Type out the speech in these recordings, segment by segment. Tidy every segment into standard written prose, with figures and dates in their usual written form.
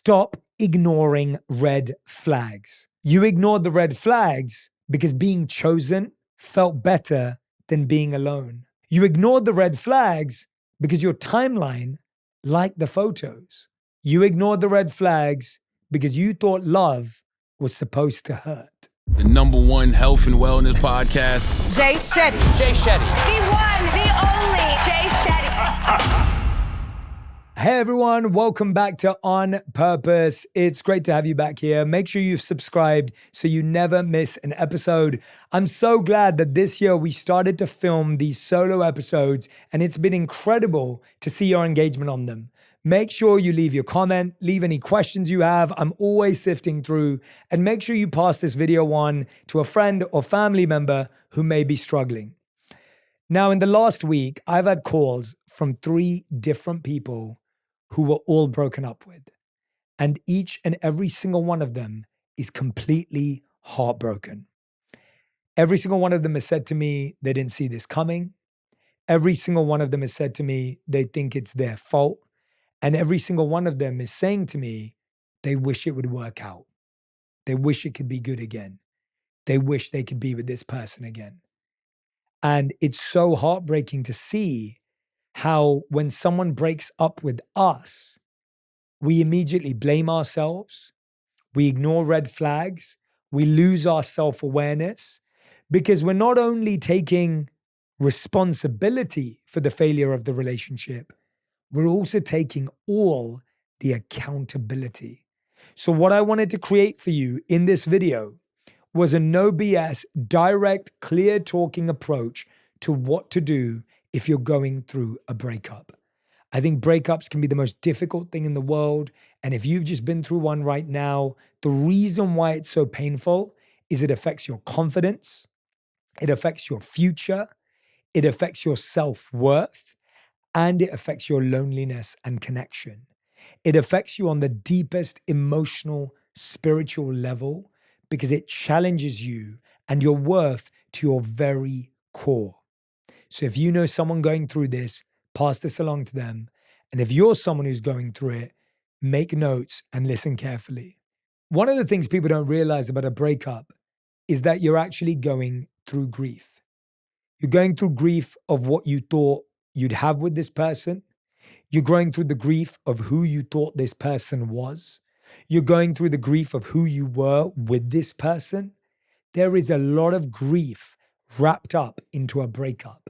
Stop ignoring red flags. You ignored the red flags because being chosen felt better than being alone. You ignored the red flags because your timeline liked the photos. You ignored the red flags because you thought love was supposed to hurt. The #1 health and wellness podcast. Jay Shetty. Jay Shetty. The one, the only Jay Shetty. Hey everyone, welcome back to On Purpose. It's great to have you back here. Make sure you've subscribed so you never miss an episode. I'm so glad that this year we started to film these solo episodes, and it's been incredible to see your engagement on them. Make sure you leave your comment, leave any questions you have. I'm always sifting through, and make sure you pass this video on to a friend or family member who may be struggling. Now, in the last week, I've had calls from 3 different people who were all broken up with. And each and every single one of them is completely heartbroken. Every single one of them has said to me they didn't see this coming. Every single one of them has said to me they think it's their fault. And every single one of them is saying to me they wish it would work out. They wish it could be good again. They wish they could be with this person again. And it's so heartbreaking to see how when someone breaks up with us, we immediately blame ourselves, we ignore red flags, we lose our self-awareness, because we're not only taking responsibility for the failure of the relationship, we're also taking all the accountability. So what I wanted to create for you in this video was a no BS, direct, clear talking approach to what to do if you're going through a breakup. I think breakups can be the most difficult thing in the world. And if you've just been through one right now, the reason why it's so painful is it affects your confidence, it affects your future, it affects your self-worth, and it affects your loneliness and connection. It affects you on the deepest emotional, spiritual level because it challenges you and your worth to your very core. So if you know someone going through this, pass this along to them. And if you're someone who's going through it, make notes and listen carefully. One of the things people don't realize about a breakup is that you're actually going through grief. You're going through grief of what you thought you'd have with this person. You're going through the grief of who you thought this person was. You're going through the grief of who you were with this person. There is a lot of grief wrapped up into a breakup.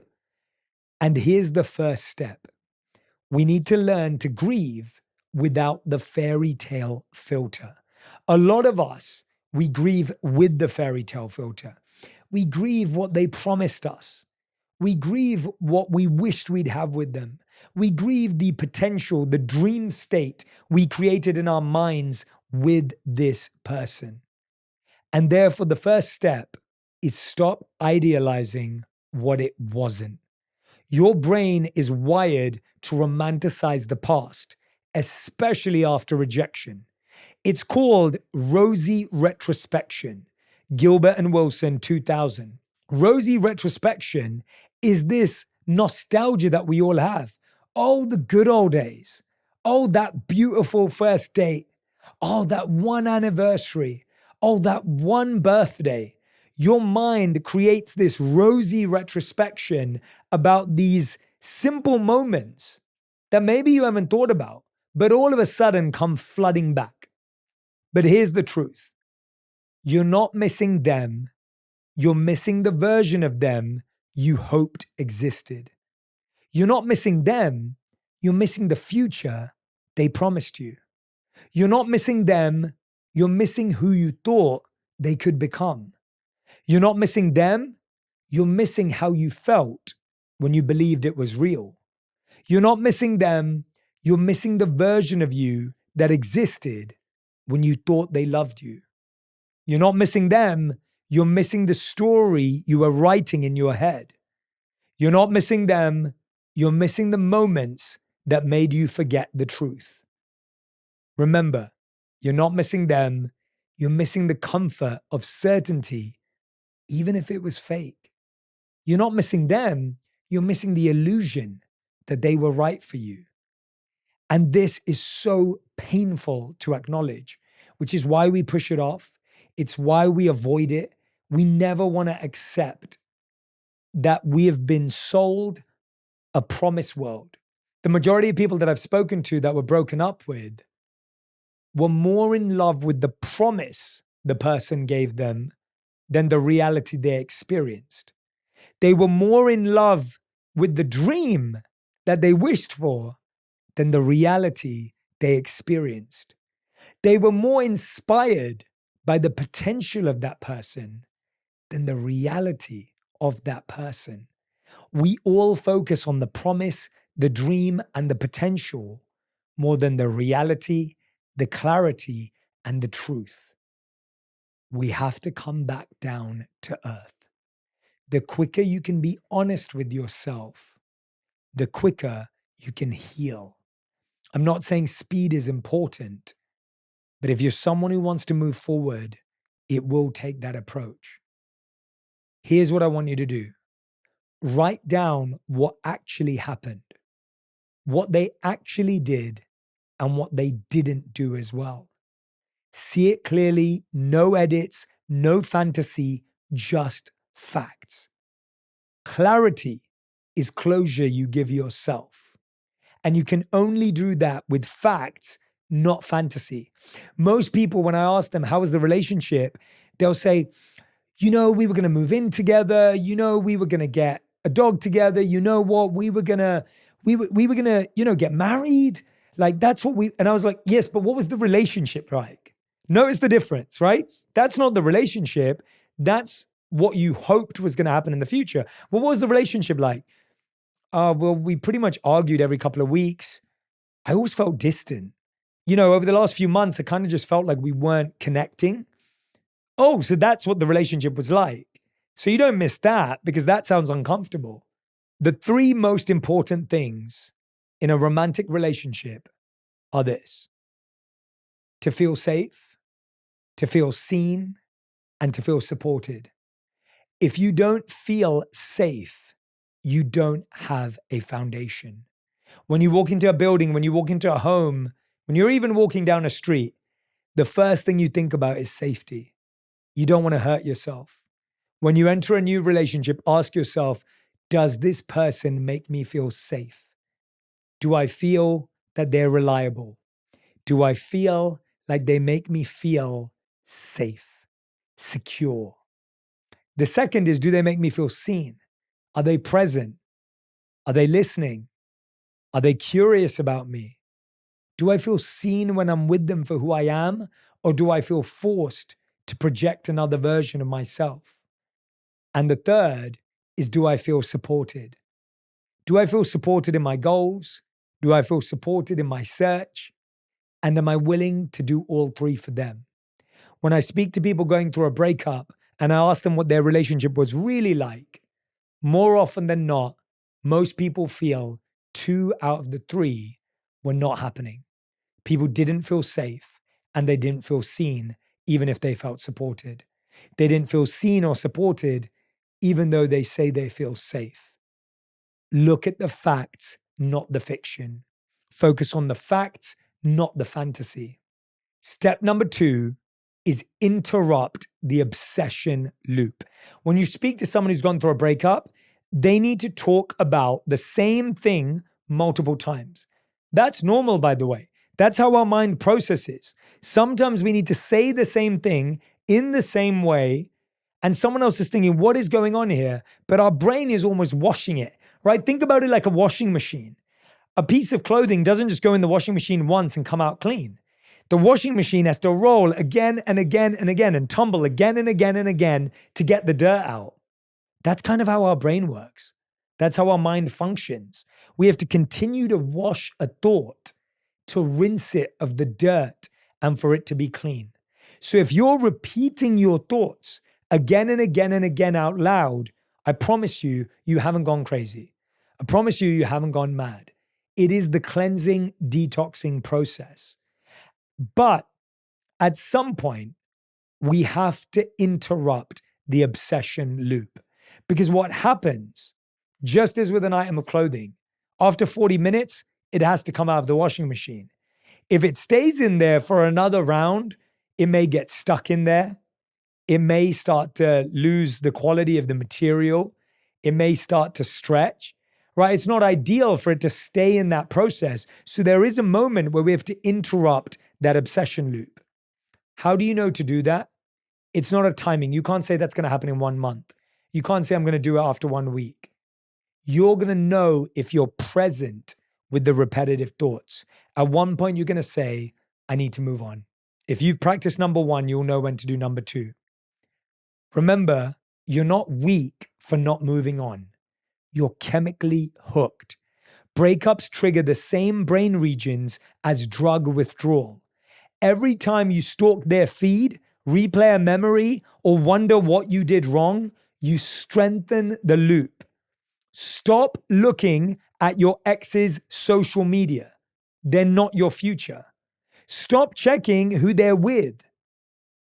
And here's the first step. We need to learn to grieve without the fairy tale filter. A lot of us, we grieve with the fairy tale filter. We grieve what they promised us. We grieve what we wished we'd have with them. We grieve the potential, the dream state we created in our minds with this person. And therefore, the first step is stop idealizing what it wasn't. Your brain is wired to romanticize the past, especially after rejection. It's called rosy retrospection. Gilbert and Wilson, 2000. Rosy retrospection is this nostalgia that we all have. Oh, the good old days. Oh, that beautiful first date. Oh, that one anniversary. Oh, that one birthday. Your mind creates this rosy retrospection about these simple moments that maybe you haven't thought about, but all of a sudden come flooding back. But here's the truth. You're not missing them. You're missing the version of them you hoped existed. You're not missing them. You're missing the future they promised you. You're not missing them. You're missing who you thought they could become. You're not missing them. You're missing how you felt when you believed it was real. You're not missing them. You're missing the version of you that existed when you thought they loved you. You're not missing them. You're missing the story you were writing in your head. You're not missing them. You're missing the moments that made you forget the truth. Remember, you're not missing them. You're missing the comfort of certainty even if it was fake. You're not missing them, you're missing the illusion that they were right for you. And this is so painful to acknowledge, which is why we push it off. It's why we avoid it. We never want to accept that we have been sold a promise world. The majority of people that I've spoken to that were broken up with were more in love with the promise the person gave them than the reality they experienced. They were more in love with the dream that they wished for than the reality they experienced. They were more inspired by the potential of that person than the reality of that person. We all focus on the promise, the dream, and the potential more than the reality, the clarity, and the truth. We have to come back down to earth. The quicker you can be honest with yourself, the quicker you can heal. I'm not saying speed is important, but if you're someone who wants to move forward, it will take that approach. Here's what I want you to do. Write down what actually happened, what they actually did, and what they didn't do as well. See it clearly, no edits, no fantasy, just facts. Clarity is closure you give yourself. And you can only do that with facts, not fantasy. Most people, when I ask them, how was the relationship? They'll say, we were going to move in together. We were going to get a dog together. You know what? We were going to, get married. Like that's what and I was like, yes, but what was the relationship like? Notice the difference, right? That's not the relationship. That's what you hoped was going to happen in the future. Well, what was the relationship like? Well, we pretty much argued every couple of weeks. I always felt distant. Over the last few months, I kind of just felt like we weren't connecting. Oh, so that's what the relationship was like. So you don't miss that because that sounds uncomfortable. The three most important things in a romantic relationship are this: to feel safe, to feel seen, and to feel supported. If you don't feel safe, you don't have a foundation. When you walk into a building, when you walk into a home, when you're even walking down a street, the first thing you think about is safety. You don't want to hurt yourself. When you enter a new relationship, ask yourself, does this person make me feel safe? Do I feel that they're reliable? Do I feel like they make me feel safe, secure? The second is, do they make me feel seen? Are they present? Are they listening? Are they curious about me? Do I feel seen when I'm with them for who I am? Or do I feel forced to project another version of myself? And the third is, do I feel supported? Do I feel supported in my goals? Do I feel supported in my search? And am I willing to do all three for them? When I speak to people going through a breakup and I ask them what their relationship was really like, more often than not, most people feel 2 out of the 3 were not happening. People didn't feel safe and they didn't feel seen, even if they felt supported. They didn't feel seen or supported, even though they say they feel safe. Look at the facts, not the fiction. Focus on the facts, not the fantasy. Step number 2 is interrupt the obsession loop. When you speak to someone who's gone through a breakup, they need to talk about the same thing multiple times. That's normal, by the way. That's how our mind processes. Sometimes we need to say the same thing in the same way, and someone else is thinking, what is going on here? But our brain is almost washing it, right? Think about it like a washing machine. A piece of clothing doesn't just go in the washing machine once and come out clean. The washing machine has to roll again and again and again and tumble again and again and again to get the dirt out. That's kind of how our brain works. That's how our mind functions. We have to continue to wash a thought to rinse it of the dirt and for it to be clean. So if you're repeating your thoughts again and again and again out loud, I promise you, you haven't gone crazy. I promise you, you haven't gone mad. It is the cleansing, detoxing process. But at some point, we have to interrupt the obsession loop. Because what happens, just as with an item of clothing, after 40 minutes, it has to come out of the washing machine. If it stays in there for another round, it may get stuck in there. It may start to lose the quality of the material. It may start to stretch, right? It's not ideal for it to stay in that process. So there is a moment where we have to interrupt that obsession loop. How do you know to do that? It's not a timing. You can't say that's going to happen in 1 month. You can't say I'm going to do it after 1 week. You're going to know if you're present with the repetitive thoughts. At one point, you're going to say, I need to move on. If you've practiced number 1, you'll know when to do number 2. Remember, you're not weak for not moving on. You're chemically hooked. Breakups trigger the same brain regions as drug withdrawal. Every time you stalk their feed, replay a memory, or wonder what you did wrong, you strengthen the loop. Stop looking at your ex's social media. They're not your future. Stop checking who they're with.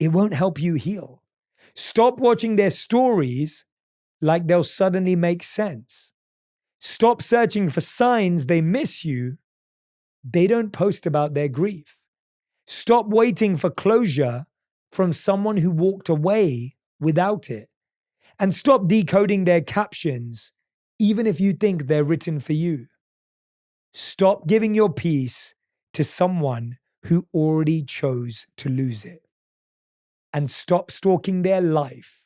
It won't help you heal. Stop watching their stories like they'll suddenly make sense. Stop searching for signs they miss you. They don't post about their grief. Stop waiting for closure from someone who walked away without it. And stop decoding their captions, even if you think they're written for you. Stop giving your peace to someone who already chose to lose it. And stop stalking their life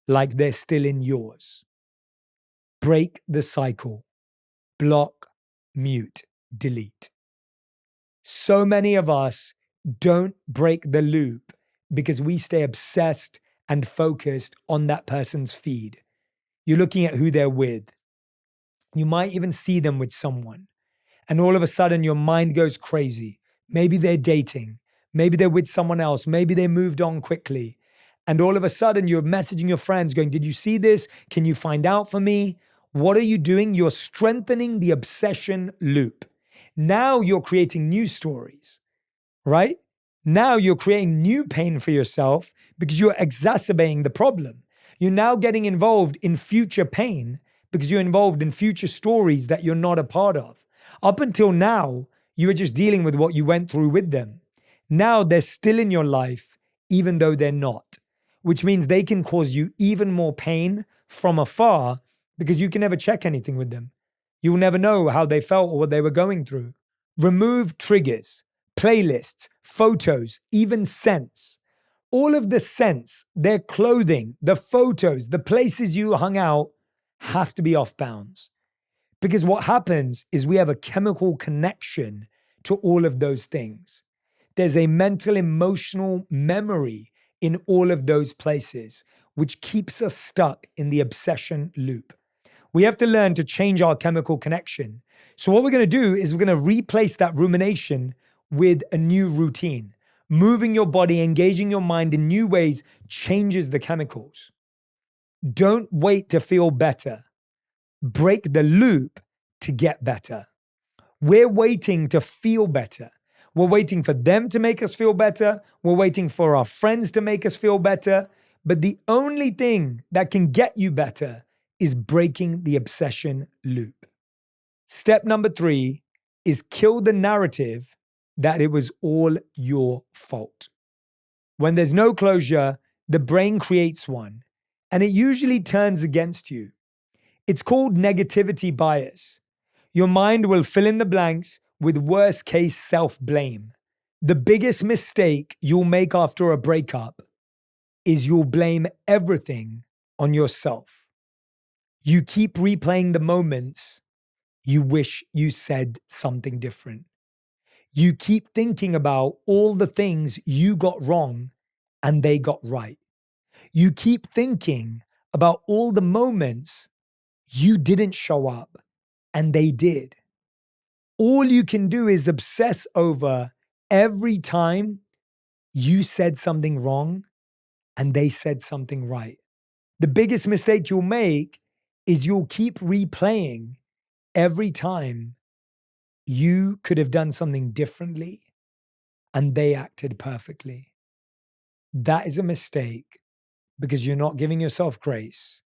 like they're still in yours. Break the cycle. Block, mute, delete. So many of us don't break the loop because we stay obsessed and focused on that person's feed. You're looking at who they're with. You might even see them with someone. And all of a sudden your mind goes crazy. Maybe they're dating. Maybe they're with someone else. Maybe they moved on quickly. And all of a sudden you're messaging your friends going, did you see this? Can you find out for me? What are you doing? You're strengthening the obsession loop. Now you're creating new stories, right? Now you're creating new pain for yourself because you're exacerbating the problem. You're now getting involved in future pain because you're involved in future stories that you're not a part of. Up until now, you were just dealing with what you went through with them. Now they're still in your life, even though they're not, which means they can cause you even more pain from afar because you can never check anything with them. You'll never know how they felt or what they were going through. Remove triggers, playlists, photos, even scents. All of the scents, their clothing, the photos, the places you hung out have to be off bounds. Because what happens is we have a chemical connection to all of those things. There's a mental, emotional memory in all of those places, which keeps us stuck in the obsession loop. We have to learn to change our chemical connection. So what we're going to do is we're going to replace that rumination with a new routine. Moving your body, engaging your mind in new ways changes the chemicals. Don't wait to feel better. Break the loop to get better. We're waiting to feel better. We're waiting for them to make us feel better. We're waiting for our friends to make us feel better. But the only thing that can get you better is breaking the obsession loop. Step number 3 is kill the narrative that it was all your fault. When there's no closure, the brain creates one, and it usually turns against you. It's called negativity bias. Your mind will fill in the blanks with worst case self-blame. The biggest mistake you'll make after a breakup is you'll blame everything on yourself. You keep replaying the moments you wish you said something different. You keep thinking about all the things you got wrong and they got right. You keep thinking about all the moments you didn't show up and they did. All you can do is obsess over every time you said something wrong and they said something right. The biggest mistake you'll make is you'll keep replaying every time you could have done something differently and they acted perfectly. That is a mistake because you're not giving yourself grace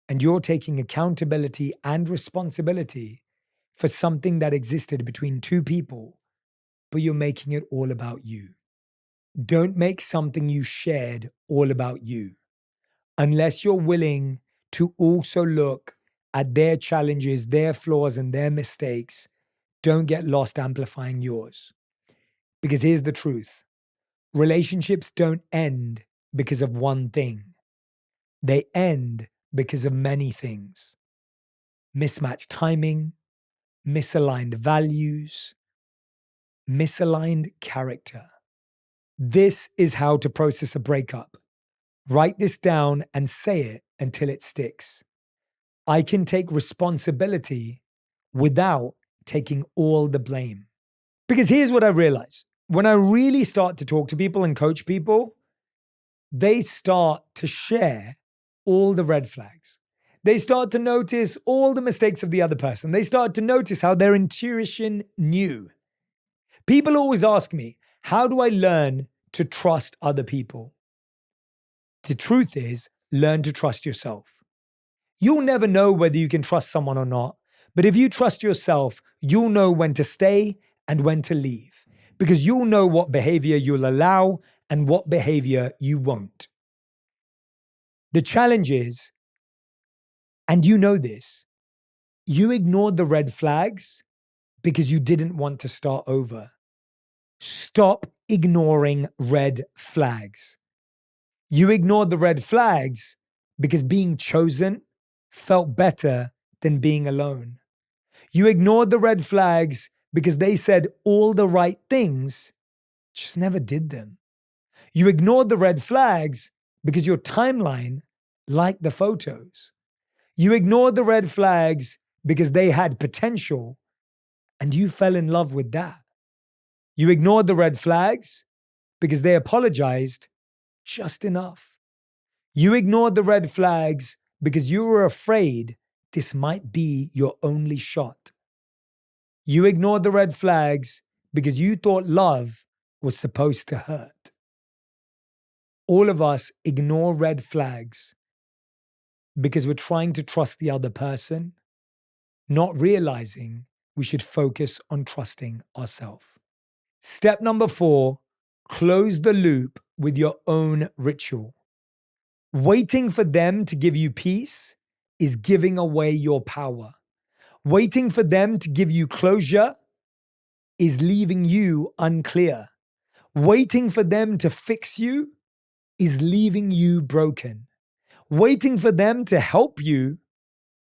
and you're taking accountability and responsibility for something that existed between two people but you're making it all about you. Don't make something you shared all about you. Unless you're willing to also look at their challenges, their flaws, and their mistakes, don't get lost amplifying yours. Because here's the truth. Relationships don't end because of one thing. They end because of many things. Mismatched timing, misaligned values, misaligned character. This is how to process a breakup. Write this down and say it until it sticks. I can take responsibility without taking all the blame. Because here's what I realize. When I really start to talk to people and coach people, they start to share all the red flags. They start to notice all the mistakes of the other person. They start to notice how their intuition knew. People always ask me, how do I learn to trust other people? The truth is, learn to trust yourself. You'll never know whether you can trust someone or not, but if you trust yourself, you'll know when to stay and when to leave, because you'll know what behavior you'll allow and what behavior you won't. The challenge is, and you know this, you ignored the red flags because you didn't want to start over. Stop ignoring red flags. You ignored the red flags because being chosen felt better than being alone. You ignored the red flags because they said all the right things, just never did them. You ignored the red flags because your timeline liked the photos. You ignored the red flags because they had potential and you fell in love with that. You ignored the red flags because they apologized just enough. You ignored the red flags because you were afraid this might be your only shot. You ignored the red flags because you thought love was supposed to hurt. All of us ignore red flags because we're trying to trust the other person, not realizing we should focus on trusting ourselves. Step number 4, close the loop with your own ritual. Waiting for them to give you peace is giving away your power. Waiting for them to give you closure is leaving you unclear. Waiting for them to fix you is leaving you broken. Waiting for them to help you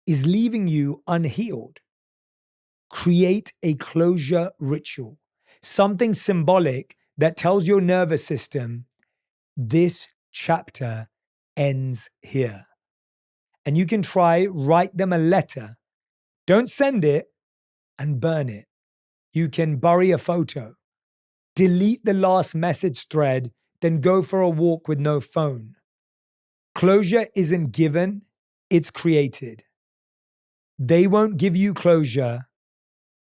is leaving you unhealed. Create a closure ritual, something symbolic that tells your nervous system, this chapter ends here. And you can write them a letter. Don't send it and burn it. You can bury a photo, delete the last message thread, then go for a walk with no phone. Closure isn't given, it's created. They won't give you closure.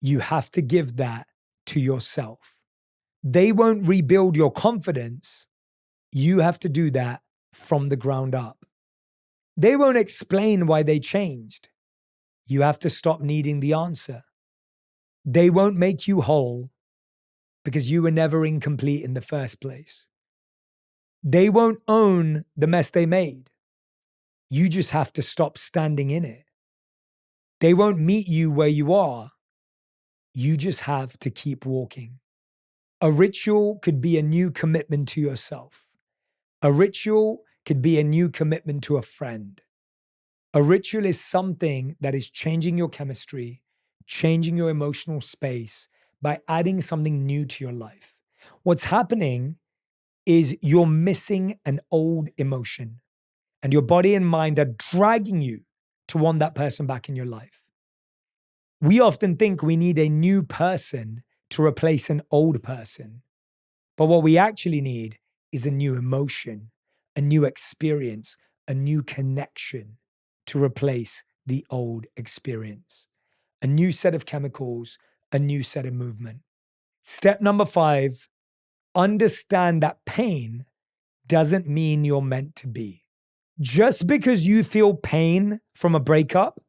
You have to give that to yourself. They won't rebuild your confidence. You have to do that from the ground up. They won't explain why they changed. You have to stop needing the answer. They won't make you whole because you were never incomplete in the first place. They won't own the mess they made. You just have to stop standing in it. They won't meet you where you are. You just have to keep walking. A ritual could be a new commitment to yourself. A ritual could be a new commitment to a friend. A ritual is something that is changing your chemistry, changing your emotional space by adding something new to your life. What's happening is you're missing an old emotion and your body and mind are dragging you to want that person back in your life. We often think we need a new person to replace an old person. But what we actually need is a new emotion, a new experience, a new connection to replace the old experience. A new set of chemicals, a new set of movement. Step number 5, understand that pain doesn't mean you're meant to be. Just because you feel pain from a breakup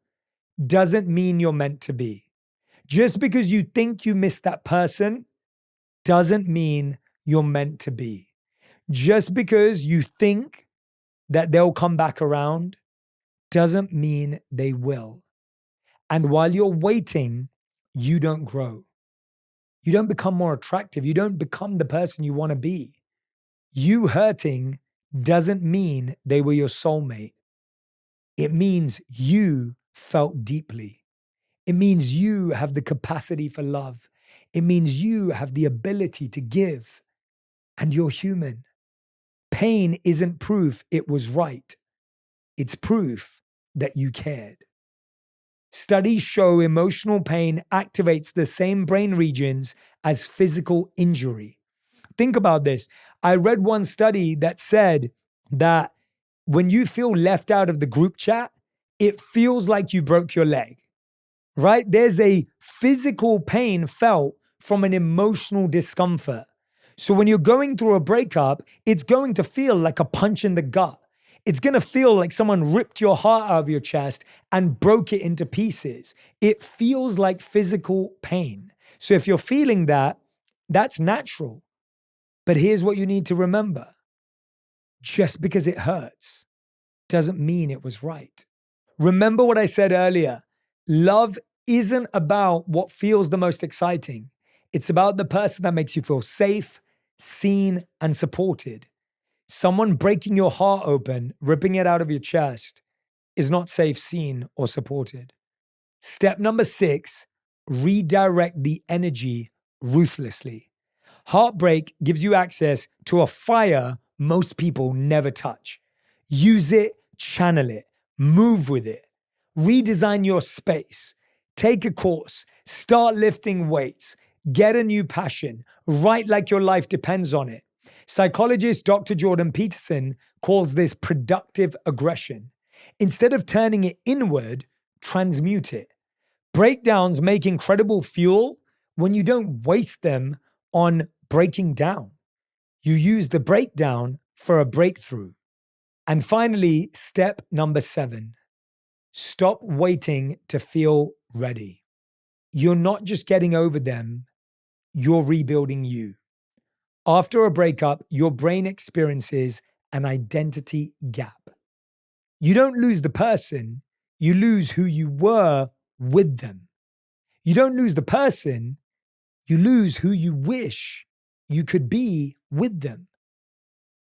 doesn't mean you're meant to be. Just because you think you missed that person doesn't mean you're meant to be. Just because you think that they'll come back around doesn't mean they will. And while you're waiting, you don't grow. You don't become more attractive. You don't become the person you want to be. You hurting doesn't mean they were your soulmate. It means you felt deeply. It means you have the capacity for love. It means you have the ability to give. And you're human. Pain isn't proof it was right. It's proof that you cared. Studies show emotional pain activates the same brain regions as physical injury. Think about this. I read one study that said that when you feel left out of the group chat, it feels like you broke your leg, right? There's a physical pain felt from an emotional discomfort. So when you're going through a breakup, it's going to feel like a punch in the gut. It's going to feel like someone ripped your heart out of your chest and broke it into pieces. It feels like physical pain. So if you're feeling that, that's natural. But here's what you need to remember. Just because it hurts doesn't mean it was right. Remember what I said earlier. Love isn't about what feels the most exciting. It's about the person that makes you feel safe, seen, and supported. Someone breaking your heart open, ripping it out of your chest, is not safe, seen, or supported. Step number 6, redirect the energy ruthlessly. Heartbreak gives you access to a fire most people never touch. Use it, channel it, move with it. Redesign your space. Take a course. Start lifting weights. Get a new passion. Write like your life depends on it. Psychologist Dr. Jordan Peterson calls this productive aggression. Instead of turning it inward, transmute it. Breakdowns make incredible fuel when you don't waste them on breaking down. You use the breakdown for a breakthrough. And finally, step number 7, stop waiting to feel ready. You're not just getting over them, you're rebuilding you. After a breakup, your brain experiences an identity gap. You don't lose the person, you lose who you were with them. You don't lose the person, you lose who you wish you could be with them.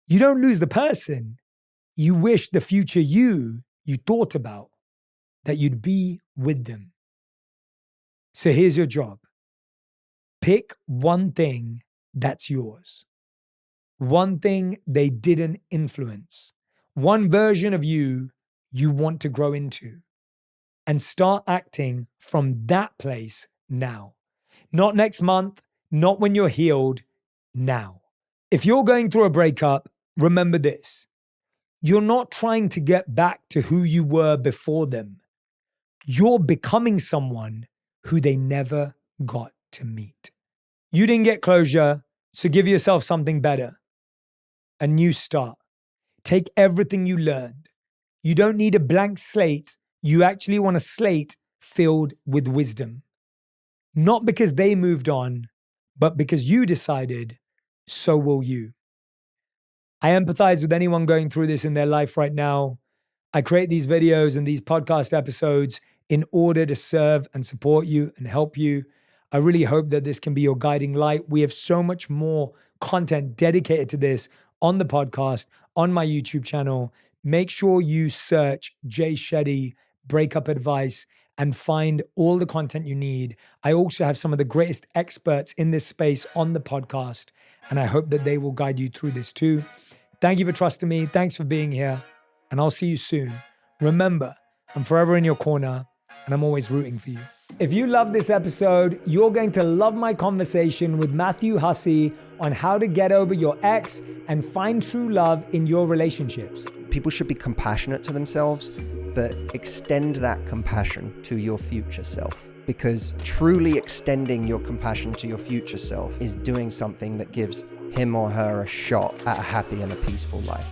You don't lose the person, you wish the future you thought about, that you'd be with them. So here's your job. Pick one thing that's yours. One thing they didn't influence. One version of you want to grow into. And start acting from that place now. Not next month, not when you're healed, now. If you're going through a breakup, remember this. You're not trying to get back to who you were before them. You're becoming someone who they never got to meet. You didn't get closure, so give yourself something better. A new start. Take everything you learned. You don't need a blank slate. You actually want a slate filled with wisdom. Not because they moved on, but because you decided, so will you. I empathize with anyone going through this in their life right now. I create these videos and these podcast episodes in order to serve and support you and help you. I really hope that this can be your guiding light. We have so much more content dedicated to this on the podcast, on my YouTube channel. Make sure you search Jay Shetty Breakup Advice and find all the content you need. I also have some of the greatest experts in this space on the podcast, and I hope that they will guide you through this too. Thank you for trusting me. Thanks for being here, and I'll see you soon. Remember, I'm forever in your corner, and I'm always rooting for you. If you love this episode, you're going to love my conversation with Matthew Hussey on how to get over your ex and find true love in your relationships. People should be compassionate to themselves, but extend that compassion to your future self. Because truly extending your compassion to your future self is doing something that gives him or her a shot at a happy and a peaceful life.